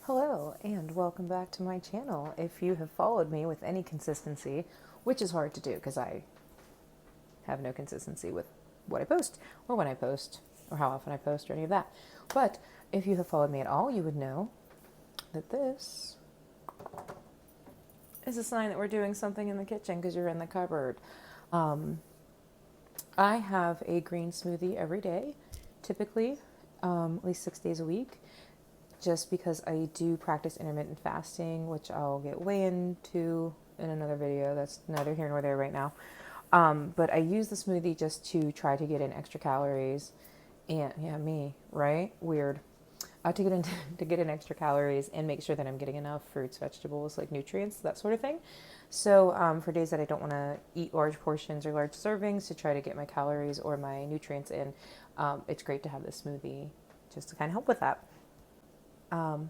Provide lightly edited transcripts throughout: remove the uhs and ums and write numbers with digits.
Hello and welcome back to my channel. If you have followed me with any consistency, which is hard to do because I have no consistency with what I post or when I post or how often I post or any of that. But if you have followed me at all, you would know that this is a sign that we're doing something in the kitchen because you're in the cupboard. I have a green smoothie every day, typically, at least 6 days a week. Just because I do practice intermittent fasting, which I'll get way into in another video. That's neither here nor there right now. But I use the smoothie just to try to get in extra calories. And yeah, me, right? Weird. To get in extra calories and make sure that I'm getting enough fruits, vegetables, like nutrients, that sort of thing. So for days that I don't want to eat large portions or large servings to try to get my calories or my nutrients in, it's great to have this smoothie just to kind of help with that. And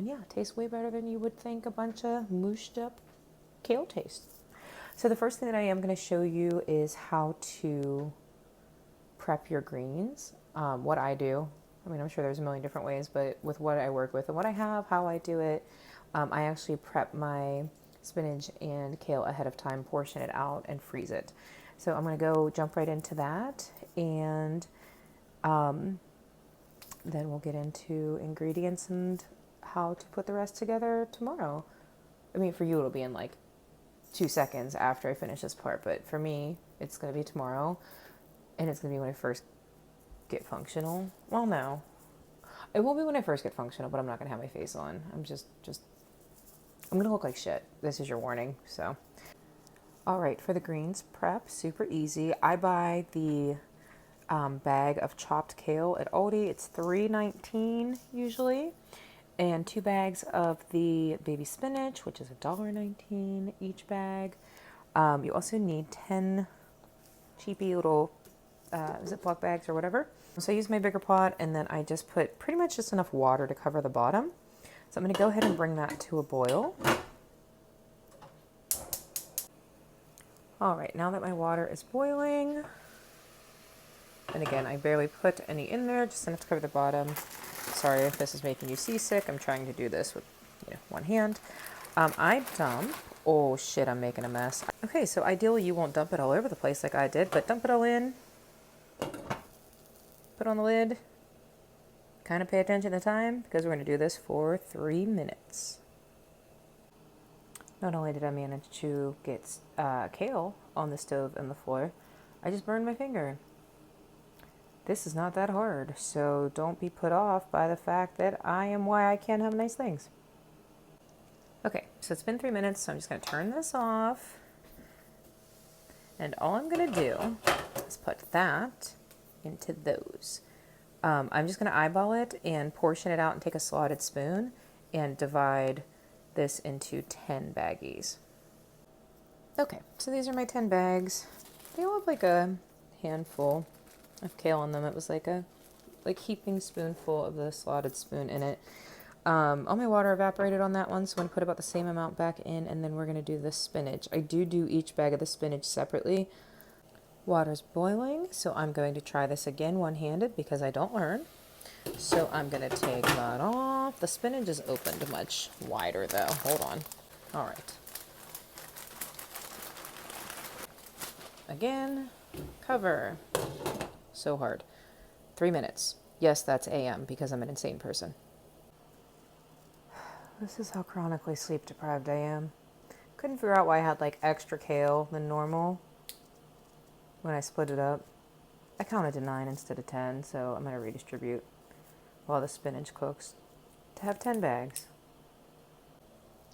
yeah, it tastes way better than you would think a bunch of mooshed up kale tastes. So the first thing that I am going to show you is how to prep your greens. What I do. I mean, I'm sure there's a million different ways, but with what I work with and what I have, how I do it, I actually prep my spinach and kale ahead of time, portion it out, and freeze it. So I'm going to go jump right into that, and then we'll get into ingredients and how to put the rest together tomorrow. I mean, for you, it'll be in like 2 seconds after I finish this part, but for me, it's going to be tomorrow, and it's going to be when I first get functional. Well, no. It won't be when I first get functional, but I'm not going to have my face on. I'm going to look like shit. This is your warning, so. All right, for the greens prep, super easy. I buy the bag of chopped kale at Aldi. It's $3.19 usually, and 2 bags of the baby spinach, which is $1.19 each bag. You also need 10 cheapy little Ziploc bags or whatever. So I use my bigger pot, and then I just put pretty much just enough water to cover the bottom. So I'm going to go ahead and bring that to a boil. All right, now that my water is boiling, and again, I barely put any in there, just enough to cover the bottom. Sorry if this is making you seasick. I'm trying to do this with, one hand. I dump. Oh shit, I'm making a mess. Okay, so ideally you won't dump it all over the place like I did, but dump it all in. Put on the lid. Kind of pay attention to the time because we're going to do this for 3 minutes. Not only did I manage to get kale on the stove and the floor, I just burned my finger. This is not that hard, so don't be put off by the fact that I am why I can't have nice things. Okay, so it's been 3 minutes, so I'm just going to turn this off. And all I'm going to do is put that into those. I'm just going to eyeball it and portion it out and take a slotted spoon and divide this into 10 baggies. Okay, so these are my 10 bags. They all have like a handful of kale in them. It was like a heaping spoonful of the slotted spoon in it. All my water evaporated on that one, so I'm going to put about the same amount back in, and then we're going to do the spinach. I do each bag of the spinach separately. Water's boiling, so I'm going to try this again one-handed because I don't learn. So I'm going to take that off. The spinach is opened much wider though. Hold on. All right. Again, cover. So hard. 3 minutes. Yes, that's AM because I'm an insane person. This is how chronically sleep deprived I am. Couldn't figure out why I had like extra kale than normal when I split it up. I counted to 9 instead of 10, so I'm going to redistribute while the spinach cooks to have 10 bags.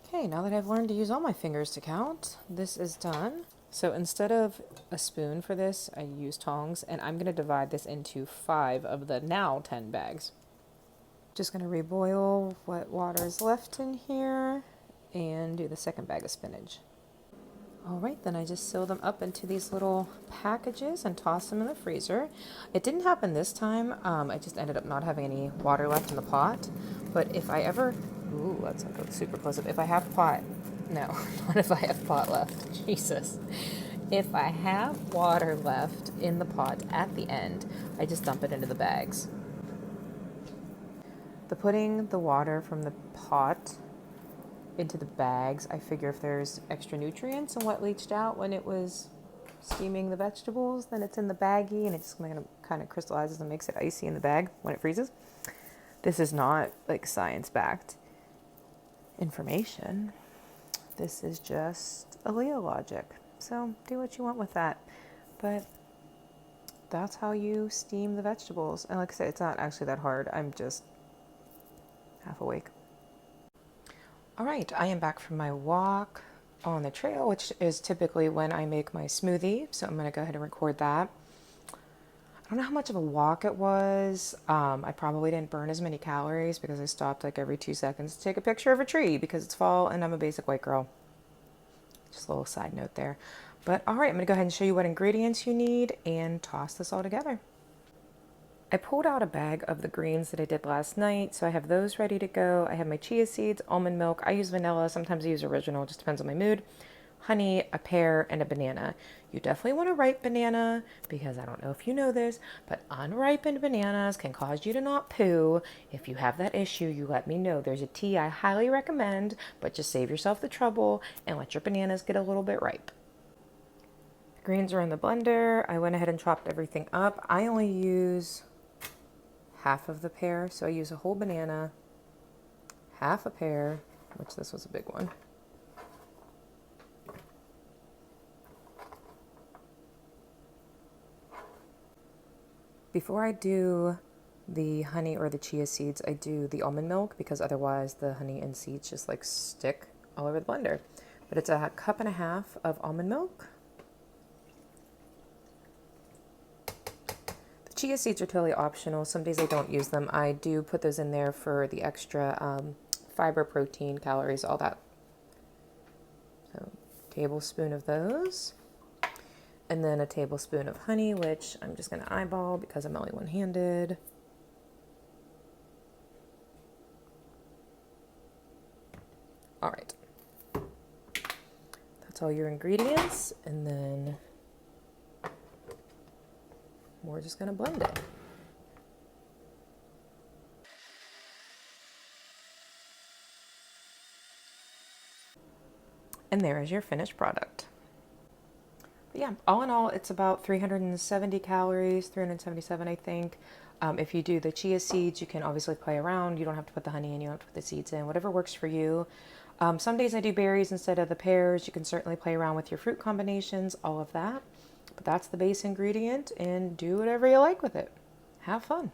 Okay, now that I've learned to use all my fingers to count, this is done. So instead of a spoon for this, I use tongs, and I'm going to divide this into 5 of the now 10 bags. Just going to reboil what water is left in here and do the second bag of spinach. All right, then I just seal them up into these little packages and toss them in the freezer. It didn't happen this time. I just ended up not having any water left in the pot. But if I ever, ooh, that's like super close up. If I have pot, no, not if I have pot left, Jesus. If I have water left in the pot at the end, I just dump it into the bags. putting the water from the pot into the bags, I figure if there's extra nutrients and what leached out when it was steaming the vegetables, then it's in the baggie and it's going to kind of crystallizes and makes it icy in the bag when it freezes. This is not like science-backed information. This is just Aaliyah logic. So do what you want with that. But that's how you steam the vegetables. And like I said, it's not actually that hard. I'm just half awake. All right, I am back from my walk on the trail, which is typically when I make my smoothie. So I'm going to go ahead and record that. I don't know how much of a walk it was. I probably didn't burn as many calories because I stopped like every 2 seconds to take a picture of a tree because it's fall and I'm a basic white girl. Just a little side note there. But all right, I'm going to go ahead and show you what ingredients you need and toss this all together. I pulled out a bag of the greens that I did last night, so I have those ready to go. I have my chia seeds, almond milk. I use vanilla. Sometimes I use original. Just depends on my mood. Honey, a pear, and a banana. You definitely want a ripe banana because I don't know if you know this, but unripened bananas can cause you to not poo. If you have that issue, you let me know. There's a tea I highly recommend, but just save yourself the trouble and let your bananas get a little bit ripe. The greens are in the blender. I went ahead and chopped everything up. I only use half of the pear, so I use a whole banana, half a pear, which this was a big one. Before I do the honey or the chia seeds, I do the almond milk because otherwise the honey and seeds just like stick all over the blender. But it's a cup and a half of almond milk. The chia seeds are totally optional. Some days I don't use them. I do put those in there for the extra fiber, protein, calories, all that. So, tablespoon of those. And then a tablespoon of honey, which I'm just going to eyeball because I'm only one-handed. All right. That's all your ingredients. And then we're just going to blend it. And there is your finished product. Yeah, all in all, it's about 370 calories, 377, I think. If you do the chia seeds, you can obviously play around. You don't have to put the honey in, you don't have to put the seeds in, whatever works for you. Some days I do berries instead of the pears. You can certainly play around with your fruit combinations, all of that. But that's the base ingredient, and do whatever you like with it. Have fun.